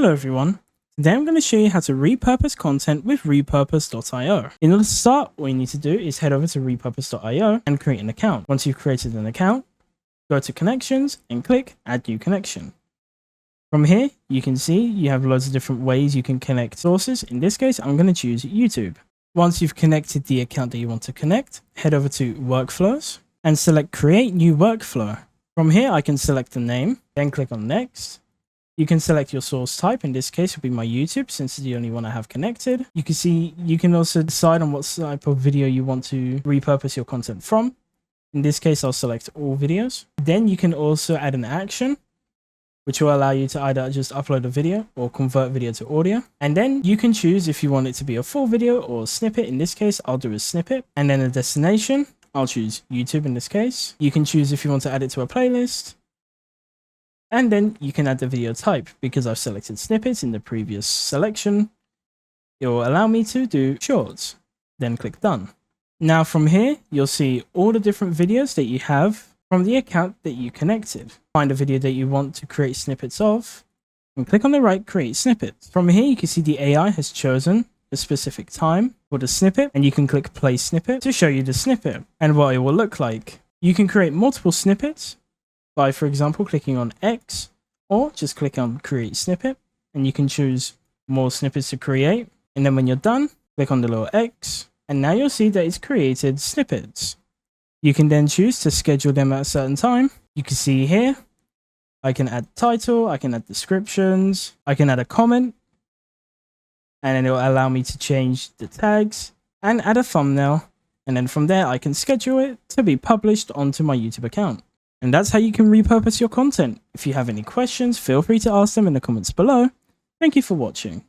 Hello everyone, today I'm going to show you how to repurpose content with repurpose.io. In order to start, all you need to do is head over to repurpose.io and create an account. Once you've created an account, go to connections and click add new connection. From here, you can see you have loads of different ways you can connect sources. In this case, I'm going to choose YouTube. Once you've connected the account that you want to connect, head over to workflows and select create new workflow. From here, I can select the name, then click on next. You can select your source type. In this case, will be my YouTube, since it's the only one I have connected. You can see you can also decide on what type of video you want to repurpose your content from. In this case, I'll select all videos. Then you can also add an action, which will allow you to either just upload a video or convert video to audio. And then you can choose if you want it to be a full video or a snippet. In this case, I'll do a snippet. And then a destination, I'll choose YouTube in this case. You can choose if you want to add it to a playlist. And then you can add the video type. Because I've selected snippets in the previous selection, it will allow me to do shorts. Then click done. Now from here, you'll see all the different videos that you have from the account that you connected. Find a video that you want to create snippets of and click on the right create snippets. From here, you can see the AI has chosen a specific time for the snippet, and you can click play snippet to show you the snippet and what it will look like. You can create multiple snippets by, for example, clicking on X, or just click on create snippet, and you can choose more snippets to create. And then when you're done, click on the little X, and now you'll see that it's created snippets. You can then choose to schedule them at a certain time. You can see here, I can add title, I can add descriptions, I can add a comment, and then it will allow me to change the tags and add a thumbnail. And then from there, I can schedule it to be published onto my YouTube account. And that's how you can repurpose your content. If you have any questions, feel free to ask them in the comments below. Thank you for watching.